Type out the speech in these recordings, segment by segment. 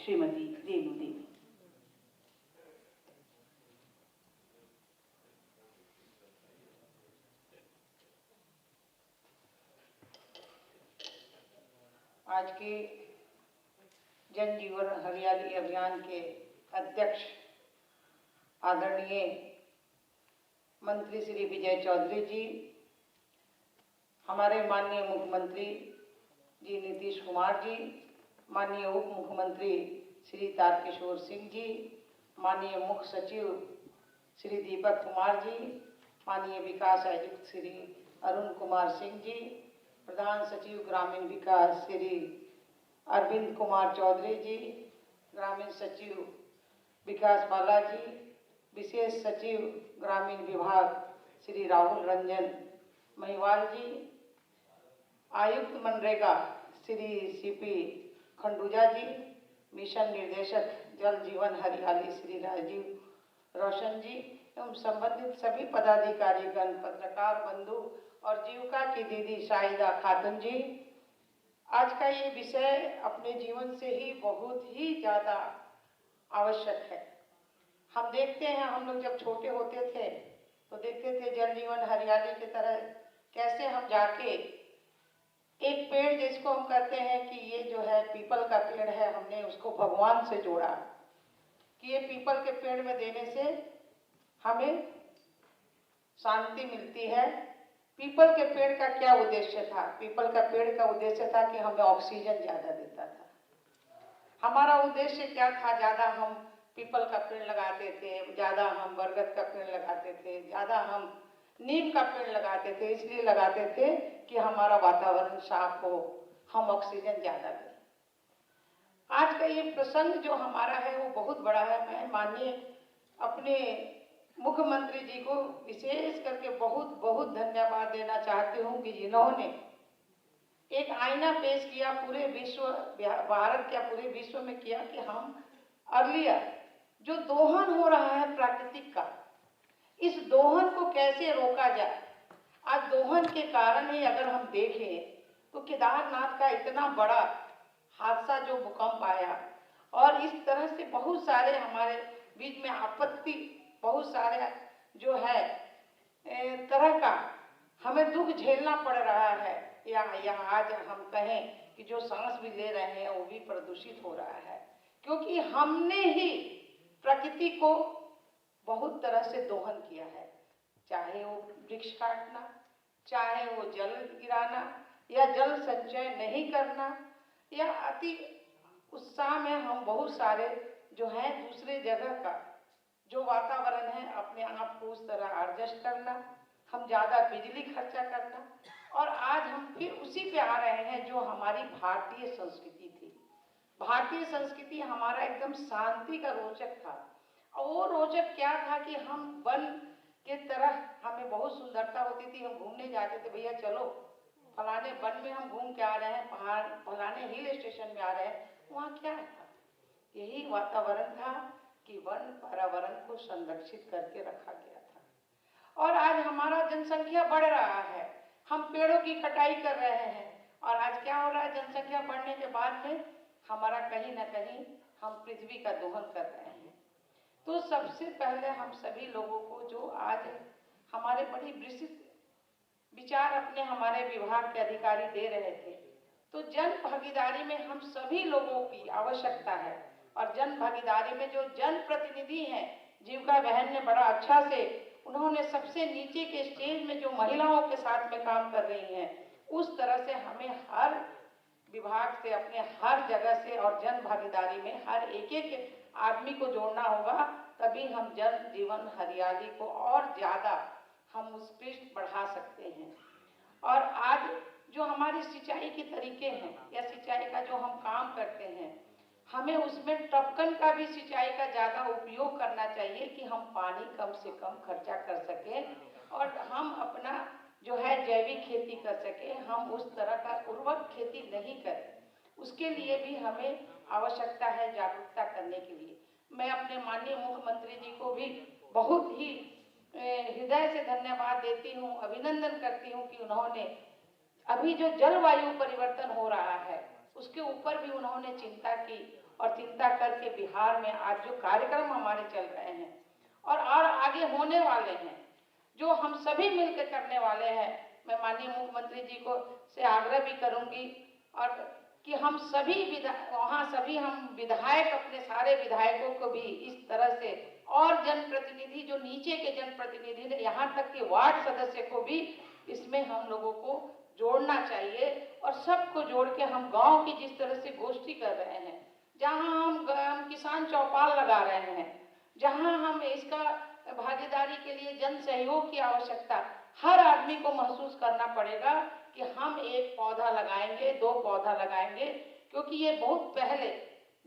श्रीमती रेणु देवी। आज के जन जीवन हरियाली अभियान के अध्यक्ष आदरणीय मंत्री श्री विजय चौधरी जी, हमारे माननीय मुख्यमंत्री जी नीतीश कुमार जी, माननीय उप मुख्यमंत्री श्री तारकिशोर सिंह जी, माननीय मुख्य सचिव श्री दीपक कुमार जी, माननीय विकास आयुक्त श्री अरुण कुमार सिंह जी, प्रधान सचिव ग्रामीण विकास श्री अरविंद कुमार चौधरी जी, ग्रामीण सचिव विकास बाला जी, विशेष सचिव ग्रामीण विभाग श्री राहुल रंजन महिवाल जी, आयुक्त मनरेगा श्री सीपी खंडूजा जी, मिशन निर्देशक जल जीवन हरियाली श्री राजीव रोशन जी एवं संबंधित सभी पदाधिकारीगण, पत्रकार बंधु और जीविका की दीदी शाहिदा खातून जी, आज का ये विषय अपने जीवन से ही बहुत ही ज़्यादा आवश्यक है। हम देखते हैं, हम लोग जब छोटे होते थे तो देखते थे जल जीवन हरियाली की तरह कैसे हम जाके एक पेड़ जिसको हम कहते हैं कि ये जो है पीपल का पेड़ है, हमने उसको भगवान से जोड़ा कि ये पीपल के पेड़ में देने से हमें शांति मिलती है। पीपल के पेड़ का क्या उद्देश्य था? पीपल का पेड़ का उद्देश्य था कि हमें ऑक्सीजन ज़्यादा देता था। हमारा उद्देश्य क्या था? ज़्यादा हम पीपल का पेड़ लगाते थे, ज़्यादा हम बरगद का पेड़ लगाते थे, ज़्यादा हम नीम का पेड़ लगाते थे। इसलिए लगाते थे कि हमारा वातावरण साफ हो, हम ऑक्सीजन ज़्यादा दें। आज का ये प्रसंग जो हमारा है वो बहुत बड़ा है। मैं माननीय अपने मुख्यमंत्री जी को विशेष करके बहुत बहुत धन्यवाद देना चाहती हूँ कि जिन्होंने एक आईना पेश किया पूरे विश्व, भारत क्या पूरे विश्व में किया कि हम अर्लियर जो दोहन हो रहा है प्राकृतिक का, इस दोहन को कैसे रोका जाए। आज दोहन के कारण ही अगर हम देखें तो केदारनाथ का इतना बड़ा हादसा जो भूकंप आया और इस तरह से बहुत सारे हमारे बीच में आपत्ति, बहुत सारे जो है तरह का हमें दुख झेलना पड़ रहा है, या आज हम कहें कि जो सांस भी ले रहे हैं वो भी प्रदूषित हो रहा है, क्योंकि हमने ही प्रकृति को बहुत तरह से दोहन किया है। चाहे वो वृक्ष काटना, चाहे वो जल गिराना, या जल संचय नहीं करना, या अति उत्साह में हम बहुत सारे जो है दूसरे जगह का जो वातावरण है अपने आप को उस तरह एडजस्ट करना, हम ज़्यादा बिजली खर्चा करना, और आज हम फिर उसी पे आ रहे हैं जो हमारी भारतीय संस्कृति थी। भारतीय संस्कृति हमारा एकदम शांति का रोचक था। और वो रोचक क्या था कि हम वन के तरह, हमें बहुत सुंदरता होती थी। हम घूमने जाते थे, भैया चलो फलाने वन में हम घूम के आ रहे हैं, पहाड़ फलाने हिल स्टेशन में आ रहे हैं। वहाँ क्या था? यही वातावरण था कि वन पर्यावरण को संरक्षित करके रखा गया था। और आज हमारा जनसंख्या बढ़ रहा है, हम पेड़ों की कटाई कर रहे हैं, और आज क्या हो रहा है? जनसंख्या बढ़ने के बाद में हमारा कहीं ना कहीं हम पृथ्वी का दोहन कर रहे हैं। तो सबसे पहले हम सभी लोगों को जो आज हमारे बड़ी विस्तृत विचार अपने हमारे विभाग के अधिकारी दे रहे थे, तो जन भागीदारी में हम सभी लोगों की आवश्यकता है। और जन भागीदारी में जो जन प्रतिनिधि हैं, जीविका बहन ने बड़ा अच्छा से, उन्होंने सबसे नीचे के स्टेज में जो महिलाओं के साथ में काम कर रही हैं, उस तरह से हमें हर विभाग से, अपने हर जगह से और जन भागीदारी में हर एक आदमी को जोड़ना होगा, तभी हम जल जीवन हरियाली को और ज़्यादा हम उत्कृष्ट बढ़ा सकते हैं। और आज जो हमारी सिंचाई के तरीके हैं या सिंचाई का जो हम काम करते हैं, हमें उसमें टपकन का भी सिंचाई का ज़्यादा उपयोग करना चाहिए कि हम पानी कम से कम खर्चा कर सकें और हम अपना जो है जैविक खेती कर सकें। हम उस तरह का उर्वरक खेती नहीं करें, उसके लिए भी हमें आवश्यकता है जागरूकता करने के लिए। मैं अपने माननीय मुख्यमंत्री जी को भी बहुत ही हृदय से धन्यवाद देती हूँ, अभिनंदन करती हूँ कि उन्होंने अभी जो जलवायु परिवर्तन हो रहा है उसके ऊपर भी उन्होंने चिंता की और चिंता करके बिहार में आज जो कार्यक्रम हमारे चल रहे हैं और आगे होने वाले हैं, जो हम सभी मिलकर करने वाले हैं, मैं माननीय मुख्यमंत्री जी को से आग्रह भी करूंगी और कि हम सभी सभी हम विधायक अपने सारे विधायकों को भी इस तरह से और जनप्रतिनिधि जो नीचे के जनप्रतिनिधि यहाँ तक कि वार्ड सदस्य को भी इसमें हम लोगों को जोड़ना चाहिए और सबको जोड़ के हम गांव की जिस तरह से गोष्ठी कर रहे हैं, जहां हम किसान चौपाल लगा रहे हैं, जहां हम इसका भागीदारी के लिए जन सहयोग की आवश्यकता, हर आदमी को महसूस करना पड़ेगा कि हम एक पौधा लगाएंगे, 2 पौधा लगाएंगे, क्योंकि ये बहुत पहले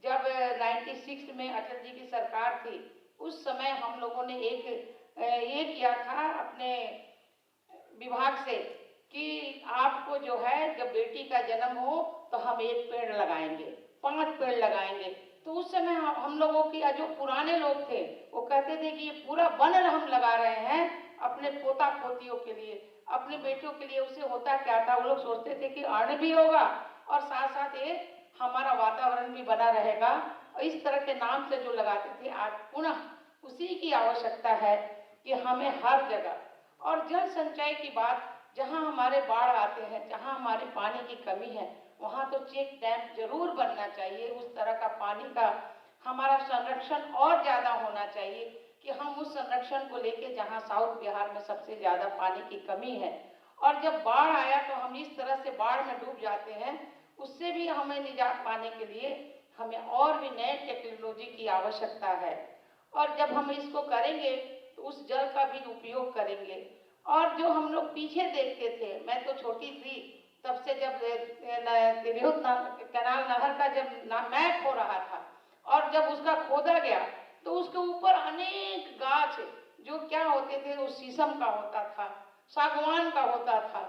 जब 96 में अटल जी की सरकार थी, उस समय हम लोगों ने ये किया था अपने विभाग से कि आपको जो है जब बेटी का जन्म हो तो हम 1 पेड़ लगाएंगे, 5 पेड़ लगाएंगे। तो उस समय हम लोगों की जो पुराने लोग थे वो कहते थे कि ये पूरा वन हम लगा रहे हैं अपने पोता पोतियों के लिए, अपने बेटियों के लिए। उसे होता क्या था, वो लोग सोचते थे कि अन्न भी होगा और साथ साथ ये हमारा वातावरण भी बना रहेगा। और इस तरह के नाम से जो लगाते थे, आज पुनः उसी की आवश्यकता है कि हमें हर जगह और जल संचय की बात, जहाँ हमारे बाढ़ आते हैं, जहाँ हमारे पानी की कमी है, वहाँ तो चेक डैम जरूर बनना चाहिए। उस तरह का पानी का हमारा संरक्षण और ज़्यादा होना चाहिए कि हम उस संरक्षण को लेके, जहाँ साउथ बिहार में सबसे ज़्यादा पानी की कमी है और जब बाढ़ आया तो हम इस तरह से बाढ़ में डूब जाते हैं, उससे भी हमें निजात पाने के लिए हमें और भी नए टेक्नोलॉजी की आवश्यकता है। और जब हम इसको करेंगे तो उस जल का भी उपयोग करेंगे। और जो हम लोग पीछे देखते थे, मैं तो छोटी थी तब से, जब तिरहुत कैनाल नहर का जब मैप हो रहा था और जब उसका खोदा गया तो उसके ऊपर अनेक गाछ जो क्या होते थे, वो शीशम का होता था, सागवान का होता था,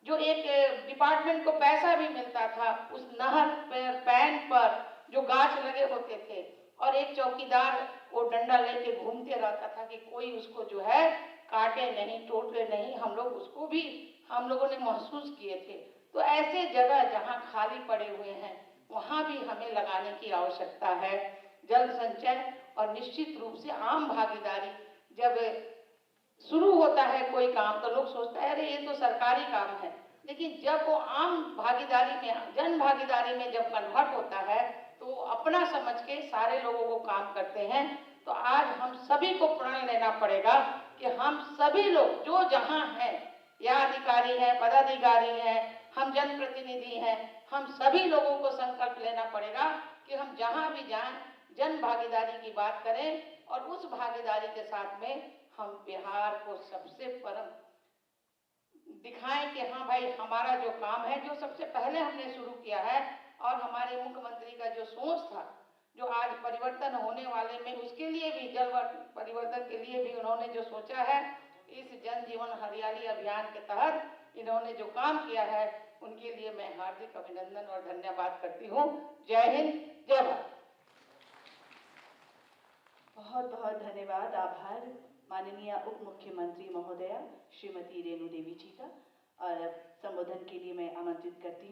जो एक डिपार्टमेंट को पैसा भी मिलता था उस नहर पर पैन पर जो गाछ लगे होते थे। और एक चौकीदार वो डंडा लेके घूमते रहता था कि कोई उसको जो है काटे नहीं, टोटे नहीं। हम लोगों ने महसूस किए थे। तो ऐसे जगह जहाँ खाली पड़े हुए हैं वहाँ भी हमें लगाने की आवश्यकता है जल संचय। और निश्चित रूप से आम भागीदारी, जब शुरू होता है कोई काम तो लोग सोचते हैं अरे ये तो सरकारी काम है, लेकिन जब वो आम भागीदारी में, जन भागीदारी में जब कन्वर्ट होता है तो अपना समझ के सारे लोगों को काम करते हैं। तो आज हम सभी को प्रण लेना पड़ेगा कि हम सभी लोग जो जहाँ हैं, या अधिकारी हैं, पदाधिकारी हैं, हम जनप्रतिनिधि हैं, हम सभी लोगों को संकल्प लेना पड़ेगा कि हम जहाँ भी जाएं जन भागीदारी की बात करें और उस भागीदारी के साथ में हम बिहार को सबसे परम दिखाएं कि हाँ भाई हमारा जो काम है, जो सबसे पहले हमने शुरू किया है, और हमारे मुख्यमंत्री का जो सोच था, जो आज परिवर्तन होने वाले में, उसके लिए भी, जल परिवर्तन के लिए भी उन्होंने जो सोचा है, इस जन जीवन हरियाली अभियान के तहत इन्होंने जो काम किया है, उनके लिए मैं हार्दिक अभिनंदन और धन्यवाद करती हूँ। जय हिंद, जय भारत। बहुत बहुत धन्यवाद, आभार माननीय उप मुख्यमंत्री महोदया श्रीमती रेणु देवी जी का। और अब संबोधन के लिए मैं आमंत्रित करती हूँ